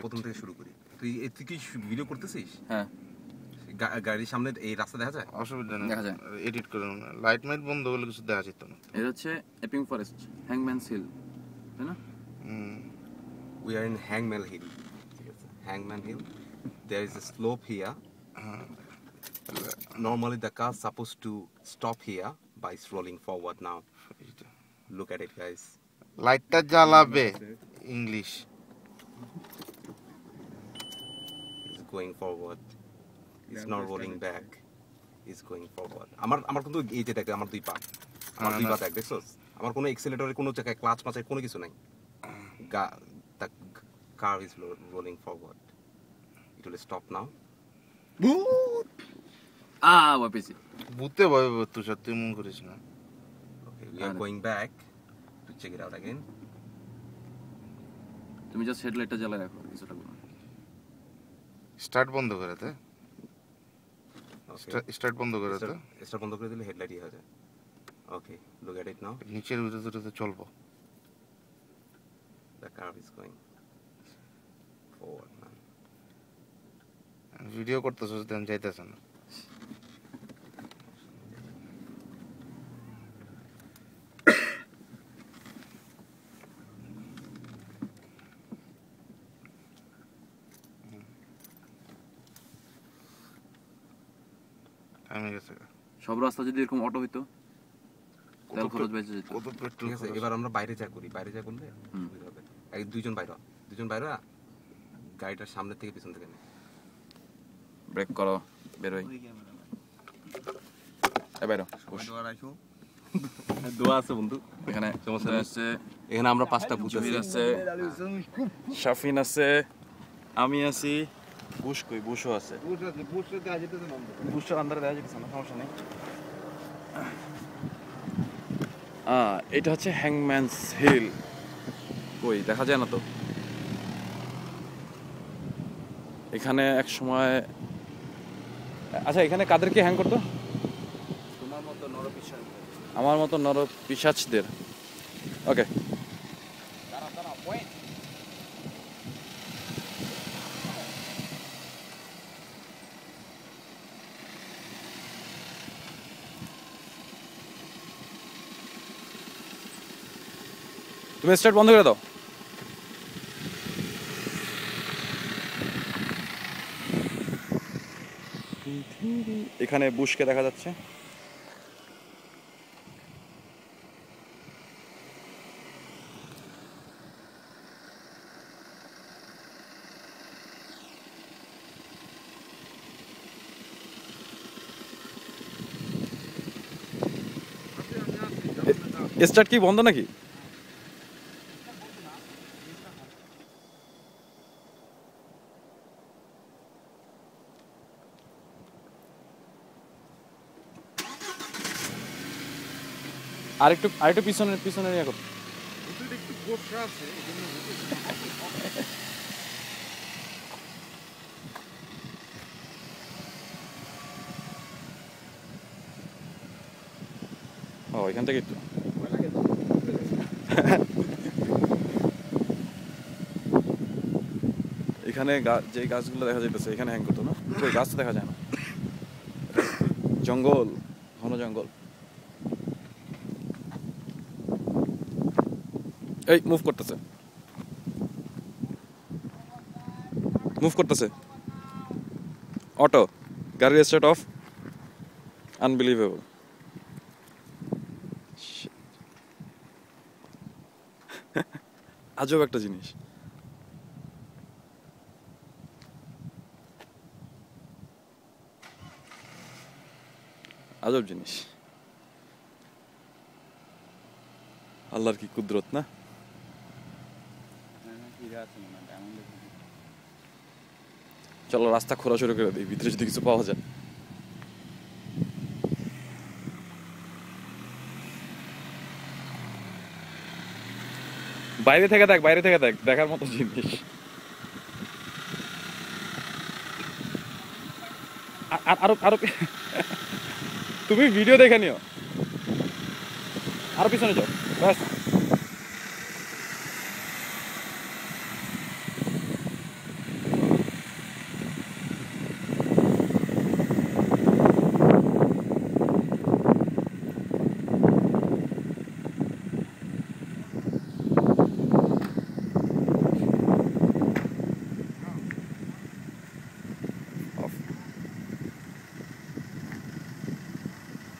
প্রথম থেকে শুরু করি। তুই কি ভিডিও করতেছিস? হ্যাঁ, গাড়ির সামনে এই রাস্তা দেখা যায়? অসুবিধা নেই, দেখা যায়। এডিট করে লাইট মাইট বন্ধ করলে কিছু দেখা যেত না। এটা হচ্ছে এপিং ফরেস্ট, হ্যাংম্যানস হিল, তাই না? We are in Hangman Hill. Hangman Hill. There is a slope here. Normally the car supposed to stop here by rolling forward now. Look at it, guys. লাইটটা জ্বালাবে English. It's going forward. It's not rolling back. It's going forward. আমার কিন্তু এই যে দেখে আমার দুই পা দেখ, দেখছস? আমার কোনো এক্সেলেটরের কোনো জায়গায় ক্লাচ মাচায় কোনো কিছু নাই। The car is rolling forward. It will stop now. ওয়াপিসি বুতে ভয় তুষার, তুই মন করিস না। Okay, we are going back to check it out again. তুমি জাস্ট হেডলাইটটা জ্বালায় রাখো, কিছুটা করো। স্টার্ট বন্ধ করে দে, Okay. স্টার্ট বন্ধ করে দে। স্টার্ট বন্ধ করে দিলে হেডলাইটই হয়ে যায়। Okay, look at it now. নিচের ভিতরে চলবো। The car is going forward now. Video করতেছস দেন যাইতেছ না। আমি গেছে সব রাস্তা যদি এরকম অটো হইতো, তেল খরচ বেঁচে যেত। কত পেট্রোল ঠিক আছে, এবার আমরা বাইরে যা করি, বাইরে যা করলে সুবিধা হবে। দুইজন বাইরে গাড়িটার সামনে থেকে পিছন থেকে নে। ব্রেক করো, বের হই। বাইরো দোয়া আছে বন্ধু। এখানে সমস্যা নেই। আছে, এখানে আমরা 5টা ভূত জহির আছে। আছে, শাফিন আছে, আমি আছি, বুশ কই, বুশও আছে। বুশটার আন্দারে দেওয়া যেতেছে না, সমস্যা নেই। এটা হচ্ছে হ্যাংম্যানস হিল। কই দেখা যায় না তো। এখানে এক সময়, আচ্ছা এখানে কাদেরকে হ্যাং করতো? আমার মতো নরপিশাচদের। ওকে, তুমি স্টার্ট বন্ধ করে দাও। এখানে বুশকে দেখা যাচ্ছে। স্টার্ট কি বন্ধ নাকি? আরেকটু পিছনে নিয়ে করো। ও এখান থেকে একটু এখানে যে গাছগুলো দেখা যাইতেছে এখানে হ্যাং করতো না, ওই গাছ তো দেখা যায় না, জঙ্গল, ঘন জঙ্গল। এই মুভ করতেছে অটো, গাড়ির স্টার্ট অফ। আনবিলিভেবল। আজব একটা জিনিস। আজব জিনিস, আল্লাহর কি কুদরত না। চলো রাস্তা খোলা শুরু করে দিই, ভিতরে যদি কিছু পাওয়া যায়। বাইরে থেকে দেখ, দেখার মতো জিনিস। আরো তুমি ভিডিও দেখে নিও, আরো পিছনে যাও ব্যাস।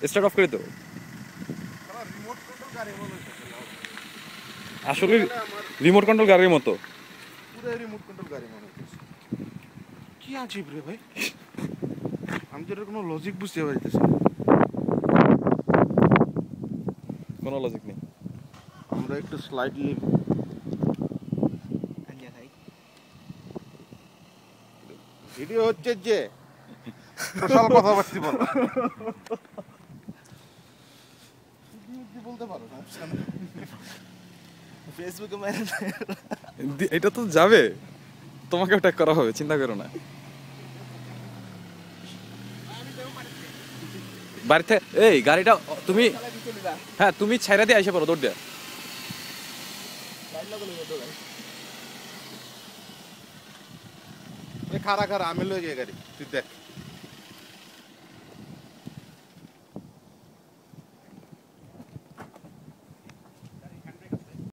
স্টার্ট অফ করে তো আসলে রিমোট কন্ট্রোল গাড়ির মতো পুরো রিমোট কন্ট্রোল গাড়ি মনে হচ্ছে। কি আজীব রে ভাই, আমি তো এটার কোনো লজিক বুঝতে পারতেছি না। কোনো লজিক নেই। আমরা একটু স্লাইডলি ভিডিও হচ্ছে যে সোশ্যাল কথাবার্তা বলো, বলতে পারো না ফেসবুকে এটা তো যাবে, তোমাকে অ্যাটাক করা হবে, চিন্তা করো না। বাড়িতে এই গাড়িটা তুমি, হ্যাঁ তুমি ছাইরা দিয়ে আইসা পারো, দৌড় দেয়া। খারা খারা আমি লয়ে গিয়ে গাড়ি তুই দেখ।